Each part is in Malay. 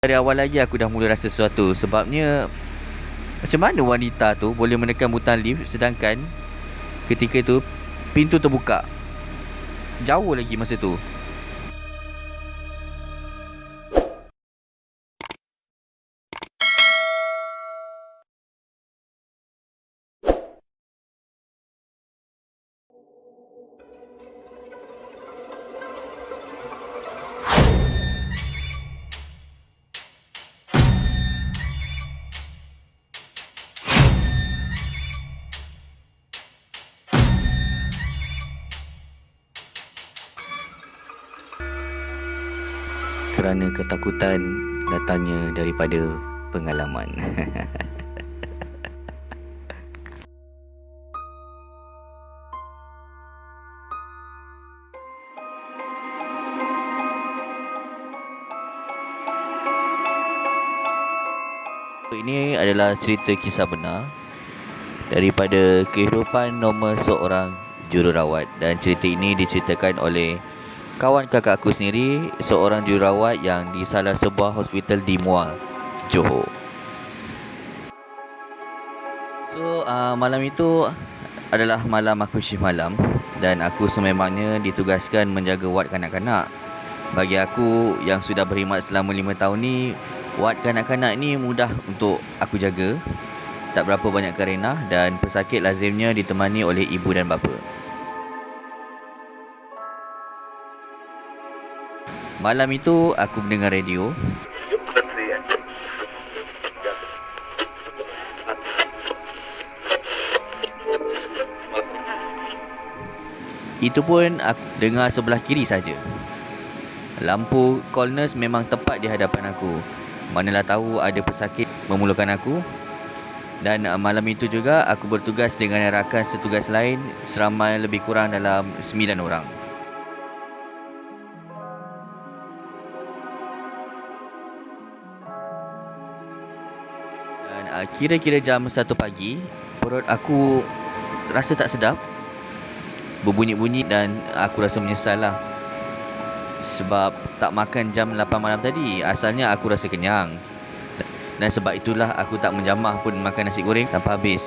Dari awal lagi aku dah mula rasa sesuatu. Sebabnya macam mana wanita tu boleh menekan butang lift sedangkan ketika tu pintu terbuka. Jauh lagi masa tu. Kerana ketakutan datangnya daripada pengalaman. Ini adalah cerita kisah benar daripada kehidupan normal seorang jururawat, dan cerita ini diceritakan oleh kawan kakak aku sendiri, seorang jururawat yang di salah sebuah hospital di Muar, Johor. So malam itu adalah malam aku shift malam, dan aku sememangnya ditugaskan menjaga ward kanak-kanak. Bagi aku yang sudah berkhidmat selama 5 tahun ni, ward kanak-kanak ni mudah untuk aku jaga. Tak berapa banyak kerenah, dan pesakit lazimnya ditemani oleh ibu dan bapa. Malam itu aku mendengar radio. Itu pun aku dengar sebelah kiri saja. Lampu call nurse memang tepat di hadapan aku. Manalah tahu ada pesakit memerlukan aku. Dan malam itu juga aku bertugas dengan rakan setugas lain seramai lebih kurang dalam 9 orang. Dan kira-kira jam 1 pagi, perut aku rasa tak sedap, berbunyi-bunyi, dan aku rasa menyesal lah. Sebab tak makan jam 8 malam tadi. Asalnya aku rasa kenyang, dan sebab itulah aku tak menjamah pun makan nasi goreng sampai habis.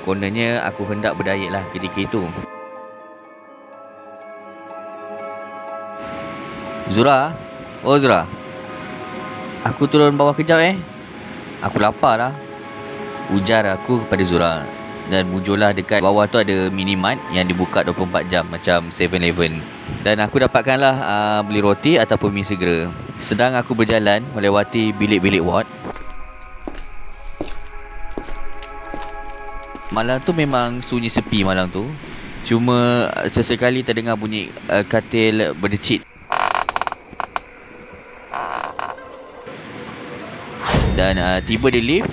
Kononnya aku hendak berdiet lah ketika itu. Zura? Oh Zura, aku turun bawah kejap aku lapar lah, ujar aku kepada Zura. Dan mujurlah dekat bawah tu ada minimart yang dibuka 24 jam macam 7-Eleven. Dan aku dapatkanlah beli roti ataupun mi segera. Sedang aku berjalan melewati bilik-bilik ward, malam tu memang sunyi sepi malam tu. Cuma sesekali terdengar bunyi katil berdecit. Dan tiba di lift,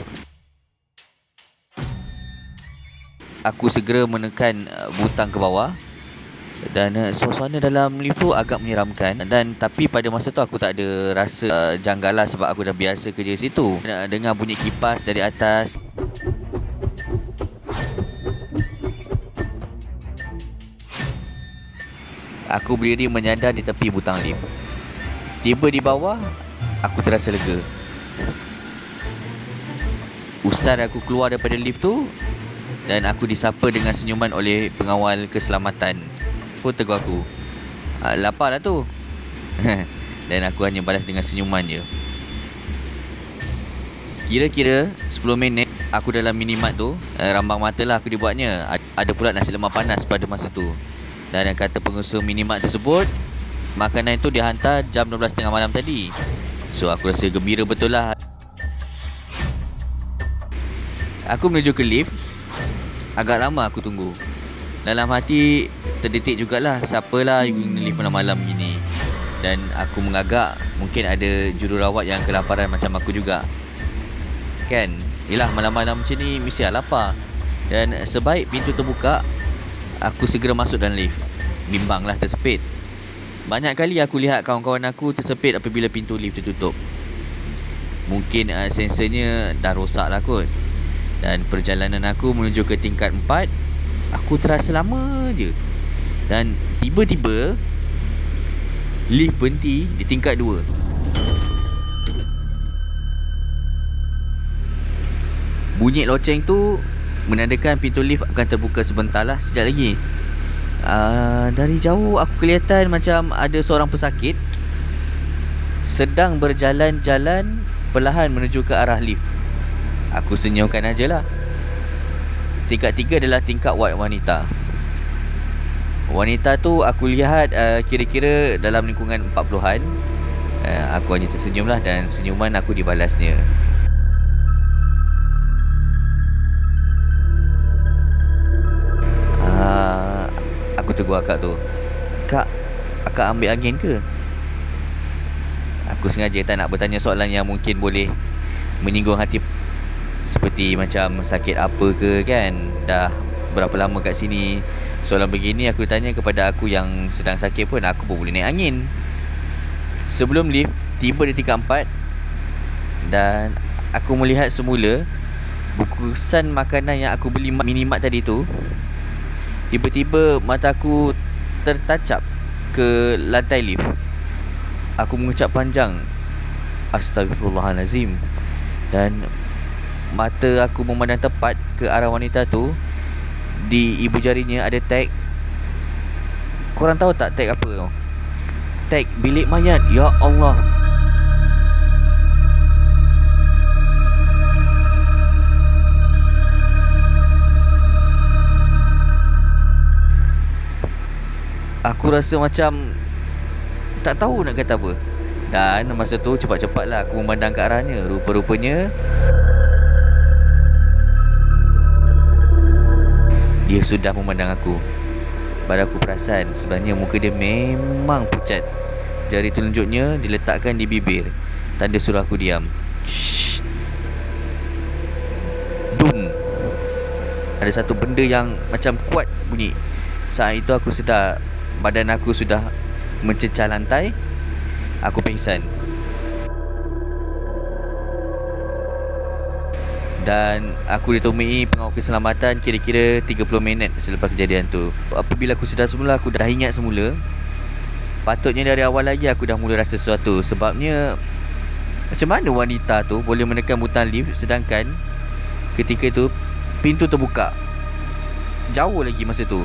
aku segera menekan butang ke bawah. Dan suasana dalam lift tu agak menyeramkan. Dan tapi pada masa tu aku tak ada rasa janggalah sebab aku dah biasa kerja situ. Dengar bunyi kipas dari atas. Aku berdiri menyandar di tepi butang lift. Tiba di bawah, aku terasa lega. Usai aku keluar daripada lift tu, dan aku disapa dengan senyuman oleh pengawal keselamatan. Pun tegur aku, lapar lah tu. Dan aku hanya balas dengan senyuman je. Kira-kira 10 minit aku dalam minimart tu, rambang mata lah aku dibuatnya. Ada pula nasi lemak panas pada masa tu. Dan kata pengusaha minimart tersebut, makanan itu dihantar jam 12.30 malam tadi. So aku rasa gembira betul lah. Aku menuju ke lift. Agak lama aku tunggu. Dalam hati terdetik jugalah, siapalah yang guna lift malam-malam gini. Dan aku mengagak, mungkin ada jururawat yang kelaparan macam aku juga. Kan? Yelah, malam-malam macam ni mesti lapar. Dan sebaik pintu terbuka, aku segera masuk dalam lift. Bimbanglah tersepit. Banyak kali aku lihat kawan-kawan aku tersepit apabila pintu lift tertutup. Mungkin sensornya dah rosak lah kot. Dan perjalanan aku menuju ke tingkat 4, aku terasa lama je. Dan tiba-tiba lift berhenti di tingkat 2. Bunyi loceng tu menandakan pintu lift akan terbuka sebentar lah, sekejap lagi. Dari jauh aku kelihatan macam ada seorang pesakit sedang berjalan-jalan perlahan menuju ke arah lift. Aku senyumkan aja lah. Tingkat 3 adalah tingkat ward wanita. Wanita tu aku lihat kira-kira dalam lingkungan 40-an. Aku hanya tersenyum lah, dan senyuman aku dibalasnya. Aku tegur akak tu. Kak, akak ambil angin ke? Aku sengaja tak nak bertanya soalan yang mungkin boleh menyinggung hati, seperti macam sakit apa ke kan, dah berapa lama kat sini. Soalan begini aku tanya kepada aku yang sedang sakit pun aku pun boleh naik angin. Sebelum lift tiba di tingkat 4, dan aku melihat semula bungkusan makanan yang aku beli minimart tadi tu. Tiba-tiba mata aku tertacap ke lantai lift. Aku mengucap panjang, Astagfirullahalazim. Dan mata aku memandang tepat ke arah wanita tu. Di ibu jarinya ada tag. Korang tahu tak tag apa tau? Tag bilik mayat. Ya Allah. Aku rasa macam tak tahu nak kata apa. Dan masa tu cepat-cepatlah aku memandang ke arahnya. Rupa-rupanya dia sudah memandang aku. Baru aku perasan sebenarnya muka dia memang pucat. Jari telunjuknya diletakkan di bibir, tanda suruh aku diam. Shh. Dum. Ada satu benda yang macam kuat bunyi. Saat itu aku sedar badan aku sudah mencecah lantai. Aku pingsan. Dan aku ditemui pengawal keselamatan kira-kira 30 minit selepas kejadian tu. Apabila aku sedar semula, aku dah ingat semula. Patutnya dari awal lagi aku dah mula rasa sesuatu. Sebabnya macam mana wanita tu boleh menekan butang lift sedangkan ketika tu pintu terbuka. Jauh lagi masa tu.